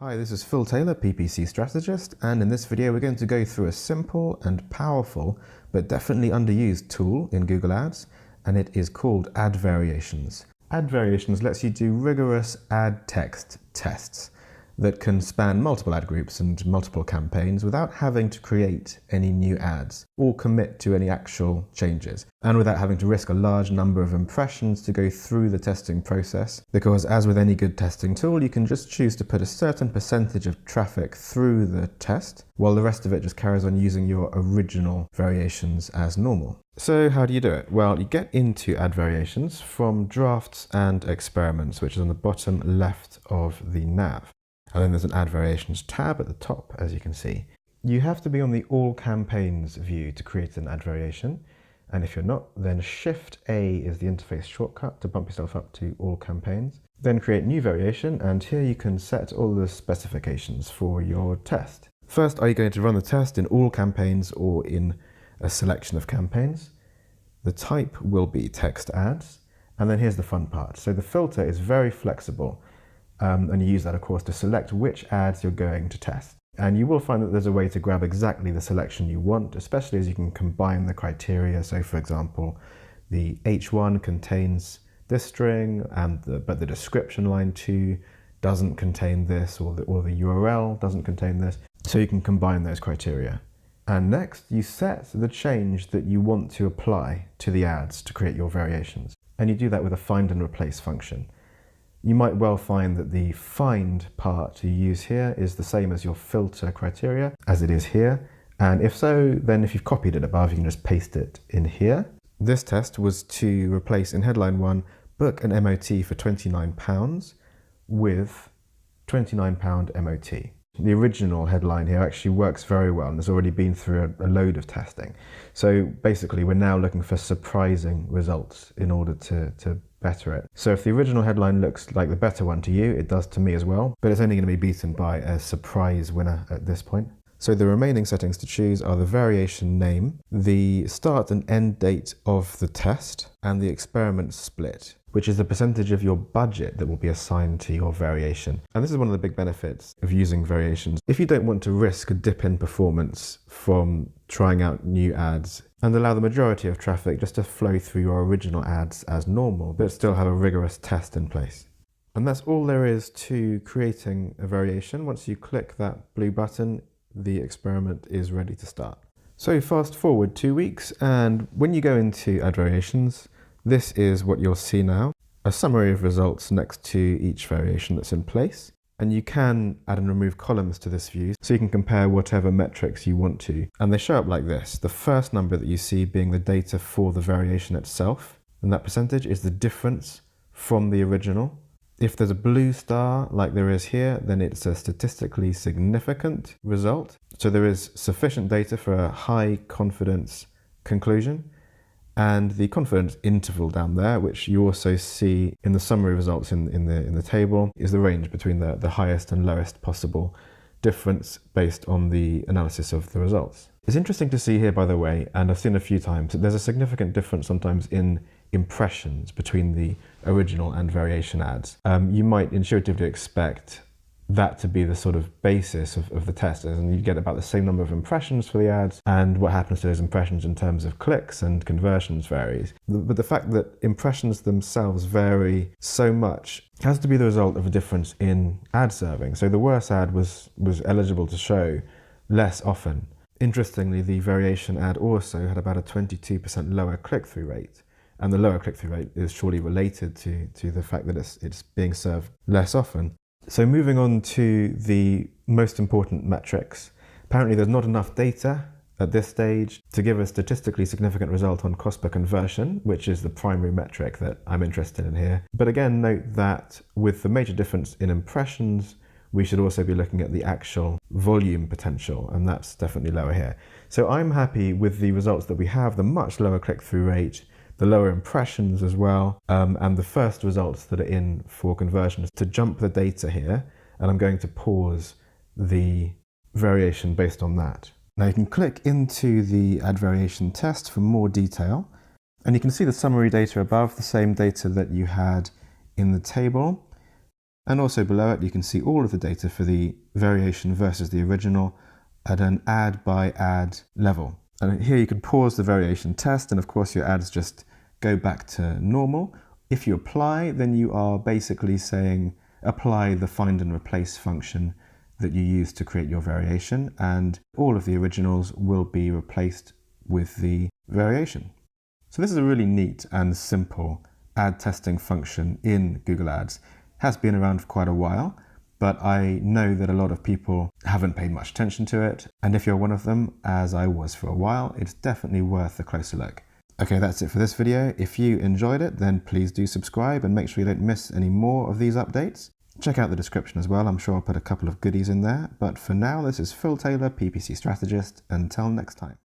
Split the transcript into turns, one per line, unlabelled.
Hi, this is Phil Taylor, PPC strategist, and in this video we're going to go through a simple and powerful but definitely underused tool in Google Ads, and it is called Ad Variations. Ad Variations lets you do rigorous ad text tests that can span multiple ad groups and multiple campaigns without having to create any new ads or commit to any actual changes, and without having to risk a large number of impressions to go through the testing process, because as with any good testing tool, you can just choose to put a certain percentage of traffic through the test, while the rest of it just carries on using your original variations as normal. So how do you do it? Well, you get into Ad Variations from Drafts and Experiments, which is on the bottom left of the nav. And then there's an Ad Variations tab at the top, as you can see. You have to be on the All Campaigns view to create an ad variation. And if you're not, then Shift A is the interface shortcut to bump yourself up to All Campaigns. Then create New Variation, and here you can set all the specifications for your test. First, are you going to run the test in all campaigns or in a selection of campaigns? The type will be text ads. And then here's the fun part. So the filter is very flexible. And you use that, of course, to select which ads you're going to test. And you will find that there's a way to grab exactly the selection you want, especially as you can combine the criteria. So, for example, the H1 contains this string, but the description line 2 doesn't contain this, or the URL doesn't contain this. So you can combine those criteria. And next, you set the change that you want to apply to the ads to create your variations. And you do that with a find and replace function. You might well find that the find part you use here is the same as your filter criteria as it is here. And if so, then if you've copied it above, you can just paste it in here. This test was to replace in headline 1, book an MOT for £29 with £29 MOT. The original headline here actually works very well and has already been through a load of testing. So basically we're now looking for surprising results in order to better it. So if the original headline looks like the better one to you, it does to me as well, but it's only going to be beaten by a surprise winner at this point. So the remaining settings to choose are the variation name, the start and end date of the test, and the experiment split, which is the percentage of your budget that will be assigned to your variation. And this is one of the big benefits of using variations. If you don't want to risk a dip in performance from trying out new ads, and allow the majority of traffic just to flow through your original ads as normal, but still have a rigorous test in place. And that's all there is to creating a variation. Once you click that blue button, the experiment is ready to start. So fast forward 2 weeks, and when you go into Ad Variations, this is what you'll see now. A summary of results next to each variation that's in place. And you can add and remove columns to this view, so you can compare whatever metrics you want to. And they show up like this. The first number that you see being the data for the variation itself, and that percentage is the difference from the original. If there's a blue star like there is here, then it's a statistically significant result. So there is sufficient data for a high confidence conclusion. And the confidence interval down there, which you also see in the summary results in the table, is the range between the highest and lowest possible difference based on the analysis of the results. It's interesting to see here, by the way, and I've seen a few times, that there's a significant difference sometimes in impressions between the original and variation ads. You might intuitively expect that to be the sort of basis of the test, and you get about the same number of impressions for the ads, and what happens to those impressions in terms of clicks and conversions varies. But the fact that impressions themselves vary so much has to be the result of a difference in ad serving. So the worse ad was eligible to show less often. Interestingly, the variation ad also had about a 22% lower click-through rate, and the lower click-through rate is surely related to the fact that it's being served less often. So moving on to the most important metrics. Apparently there's not enough data at this stage to give a statistically significant result on cost per conversion, which is the primary metric that I'm interested in here. But again, note that with the major difference in impressions, we should also be looking at the actual volume potential, and that's definitely lower here. So I'm happy with the results that we have, the much lower click-through rate, the lower impressions as well, and the first results that are in for conversions. To jump the data here, and I'm going to pause the variation based on that. Now you can click into the ad variation test for more detail, and you can see the summary data above, the same data that you had in the table. And also below it, you can see all of the data for the variation versus the original at an ad by ad level. And here you can pause the variation test, and of course your ads just go back to normal. If you apply, then you are basically saying apply the find and replace function that you use to create your variation, and all of the originals will be replaced with the variation. So this is a really neat and simple ad testing function in Google Ads. It has been around for quite a while, but I know that a lot of people haven't paid much attention to it. And if you're one of them, as I was for a while, it's definitely worth a closer look. Okay, that's it for this video. If you enjoyed it, then please do subscribe and make sure you don't miss any more of these updates. Check out the description as well. I'm sure I'll put a couple of goodies in there. But for now, this is Phil Taylor, PPC Strategist. Until next time.